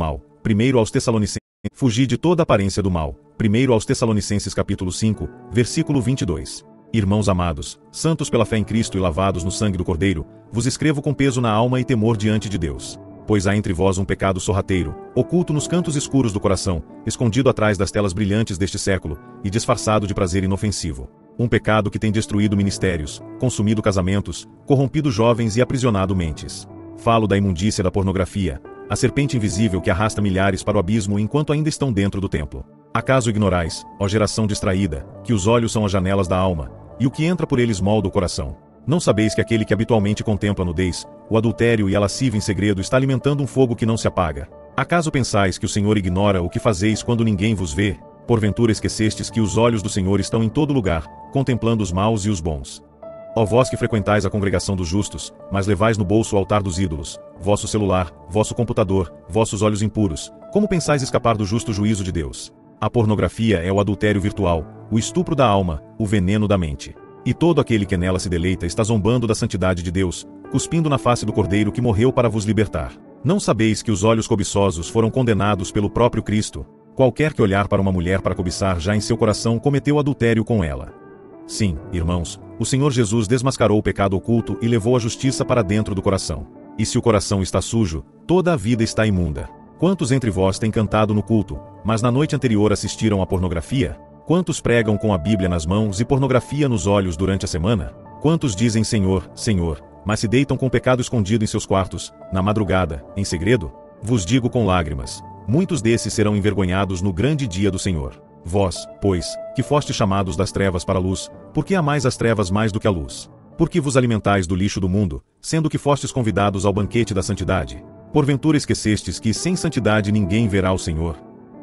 mal. Primeiro aos Tessalonicenses, fugir de toda aparência do mal. Primeiro aos Tessalonicenses capítulo 5, versículo 22. Irmãos amados, santos pela fé em Cristo e lavados no sangue do Cordeiro, vos escrevo com peso na alma e temor diante de Deus. Pois há entre vós um pecado sorrateiro, oculto nos cantos escuros do coração, escondido atrás das telas brilhantes deste século, e disfarçado de prazer inofensivo. Um pecado que tem destruído ministérios, consumido casamentos, corrompido jovens e aprisionado mentes. Falo da imundícia da pornografia, a serpente invisível que arrasta milhares para o abismo enquanto ainda estão dentro do templo. Acaso ignorais, ó geração distraída, que os olhos são as janelas da alma, e o que entra por eles molda o coração? Não sabeis que aquele que habitualmente contempla a nudez, o adultério e a lascívia em segredo está alimentando um fogo que não se apaga? Acaso pensais que o Senhor ignora o que fazeis quando ninguém vos vê? Porventura esquecestes que os olhos do Senhor estão em todo lugar, contemplando os maus e os bons. Ó vós que frequentais a congregação dos justos, mas levais no bolso o altar dos ídolos, vosso celular, vosso computador, vossos olhos impuros, como pensais escapar do justo juízo de Deus? A pornografia é o adultério virtual, o estupro da alma, o veneno da mente. E todo aquele que nela se deleita está zombando da santidade de Deus, cuspindo na face do Cordeiro que morreu para vos libertar. Não sabeis que os olhos cobiçosos foram condenados pelo próprio Cristo? Qualquer que olhar para uma mulher para cobiçar já em seu coração cometeu adultério com ela. Sim, irmãos, o Senhor Jesus desmascarou o pecado oculto e levou a justiça para dentro do coração. E se o coração está sujo, toda a vida está imunda. Quantos entre vós têm cantado no culto, mas na noite anterior assistiram à pornografia? Quantos pregam com a Bíblia nas mãos e pornografia nos olhos durante a semana? Quantos dizem Senhor, Senhor, mas se deitam com o pecado escondido em seus quartos, na madrugada, em segredo? Vos digo com lágrimas, muitos desses serão envergonhados no grande dia do Senhor. Vós, pois, que fostes chamados das trevas para a luz, por que amais as trevas mais do que a luz? Por que vos alimentais do lixo do mundo, sendo que fostes convidados ao banquete da santidade? Porventura esquecestes que sem santidade ninguém verá o Senhor?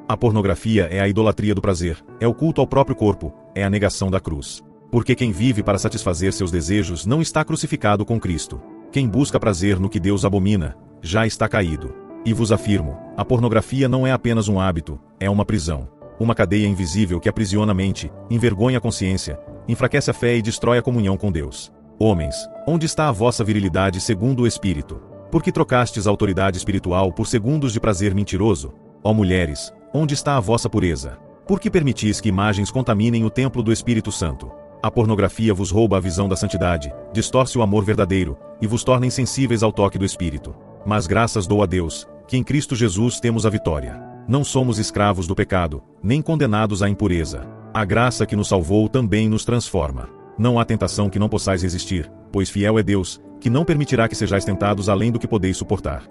A pornografia é a idolatria do prazer, é o culto ao próprio corpo, é a negação da cruz. Porque quem vive para satisfazer seus desejos não está crucificado com Cristo. Quem busca prazer no que Deus abomina, já está caído. E vos afirmo, a pornografia não é apenas um hábito, é uma prisão. Uma cadeia invisível que aprisiona a mente, envergonha a consciência, enfraquece a fé e destrói a comunhão com Deus. Homens, onde está a vossa virilidade segundo o Espírito? Por que trocastes a autoridade espiritual por segundos de prazer mentiroso? Ó mulheres, onde está a vossa pureza? Por que permitis que imagens contaminem o templo do Espírito Santo? A pornografia vos rouba a visão da santidade, distorce o amor verdadeiro, e vos torna insensíveis ao toque do Espírito. Mas graças dou a Deus, que em Cristo Jesus temos a vitória. Não somos escravos do pecado, nem condenados à impureza. A graça que nos salvou também nos transforma. Não há tentação que não possais resistir, pois fiel é Deus, que não permitirá que sejais tentados além do que podeis suportar.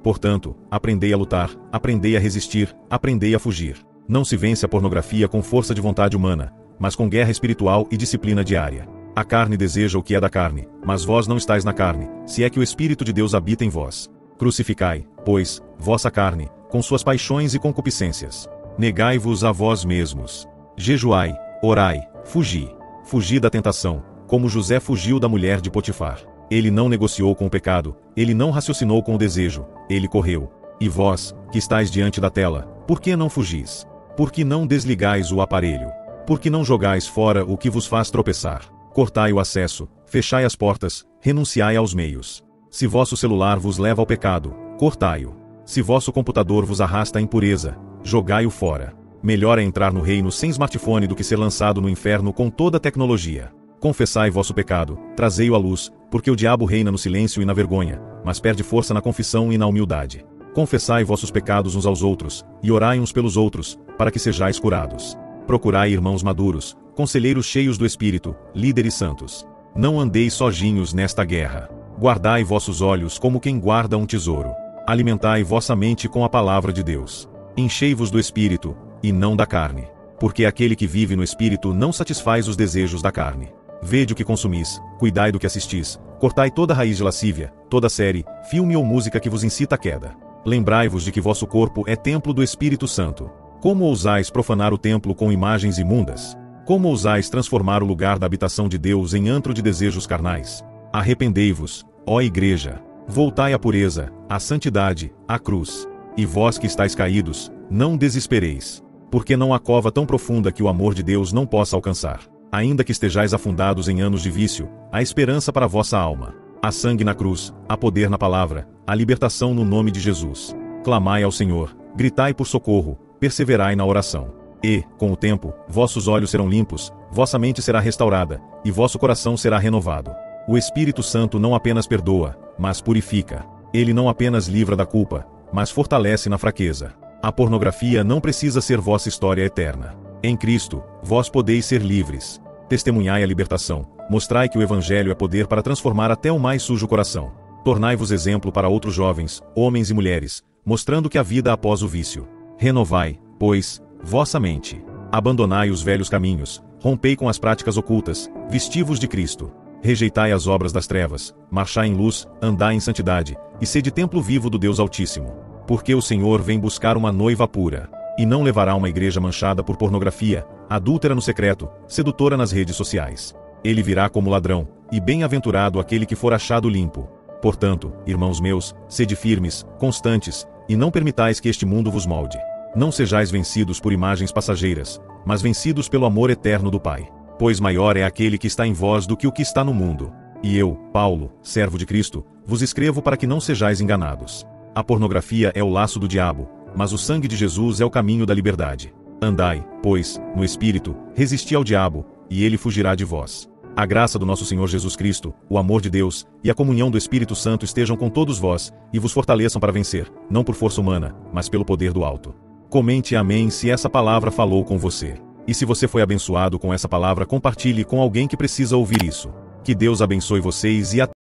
Portanto, aprendei a lutar, aprendei a resistir, aprendei a fugir. Não se vence a pornografia com força de vontade humana, mas com guerra espiritual e disciplina diária. A carne deseja o que é da carne, mas vós não estáis na carne, se é que o Espírito de Deus habita em vós. Crucificai, pois, vossa carne, com suas paixões e concupiscências. Negai-vos a vós mesmos. Jejuai, orai, fugi. Fugi da tentação, como José fugiu da mulher de Potifar. Ele não negociou com o pecado, ele não raciocinou com o desejo, ele correu. E vós, que estáis diante da tela, por que não fugis? Por que não desligais o aparelho? Por que não jogais fora o que vos faz tropeçar? Cortai o acesso, fechai as portas, renunciai aos meios. Se vosso celular vos leva ao pecado, cortai-o. Se vosso computador vos arrasta à impureza, jogai-o fora. Melhor é entrar no reino sem smartphone do que ser lançado no inferno com toda a tecnologia. Confessai vosso pecado, trazei-o à luz, porque o diabo reina no silêncio e na vergonha, mas perde força na confissão e na humildade. Confessai vossos pecados uns aos outros, e orai uns pelos outros, para que sejais curados. Procurai irmãos maduros, conselheiros cheios do Espírito, líderes santos. Não andeis sozinhos nesta guerra. Guardai vossos olhos como quem guarda um tesouro. Alimentai vossa mente com a palavra de Deus. Enchei-vos do Espírito, e não da carne. Porque aquele que vive no Espírito não satisfaz os desejos da carne. Vede o que consumis, cuidai do que assistis, cortai toda raiz de lascívia, toda série, filme ou música que vos incita à queda. Lembrai-vos de que vosso corpo é templo do Espírito Santo. Como ousais profanar o templo com imagens imundas? Como ousais transformar o lugar da habitação de Deus em antro de desejos carnais? Arrependei-vos, ó Igreja. Voltai à pureza, à santidade, à cruz. E vós que estáis caídos, não desespereis. Porque não há cova tão profunda que o amor de Deus não possa alcançar. Ainda que estejais afundados em anos de vício, há esperança para a vossa alma. Há sangue na cruz, há poder na palavra, há libertação no nome de Jesus. clamai ao Senhor, gritai por socorro, perseverai na oração. E, com o tempo, vossos olhos serão limpos, vossa mente será restaurada, e vosso coração será renovado. O Espírito Santo não apenas perdoa, mas purifica. Ele não apenas livra da culpa, mas fortalece na fraqueza. A pornografia não precisa ser vossa história eterna. Em Cristo, vós podeis ser livres. Testemunhai a libertação, mostrai que o Evangelho é poder para transformar até o mais sujo coração. Tornai-vos exemplo para outros jovens, homens e mulheres, mostrando que a vida após o vício. Renovai, pois, vossa mente. Abandonai os velhos caminhos, rompei com as práticas ocultas, vestivos de Cristo. Rejeitai as obras das trevas, marchai em luz, andai em santidade, e sede templo vivo do Deus Altíssimo. Porque o Senhor vem buscar uma noiva pura, e não levará uma igreja manchada por pornografia, adúltera no secreto, sedutora nas redes sociais. Ele virá como ladrão, e bem-aventurado aquele que for achado limpo. Portanto, irmãos meus, sede firmes, constantes, e não permitais que este mundo vos molde. Não sejais vencidos por imagens passageiras, mas vencidos pelo amor eterno do Pai. Pois maior é aquele que está em vós do que o que está no mundo. E eu, Paulo, servo de Cristo, vos escrevo para que não sejais enganados. A pornografia é o laço do diabo, mas o sangue de Jesus é o caminho da liberdade. Andai, pois, no Espírito, resisti ao diabo, e ele fugirá de vós. A graça do nosso Senhor Jesus Cristo, o amor de Deus, e a comunhão do Espírito Santo estejam com todos vós, e vos fortaleçam para vencer, não por força humana, mas pelo poder do alto. Comente amém se essa palavra falou com você. E se você foi abençoado com essa palavra, compartilhe com alguém que precisa ouvir isso. Que Deus abençoe vocês e até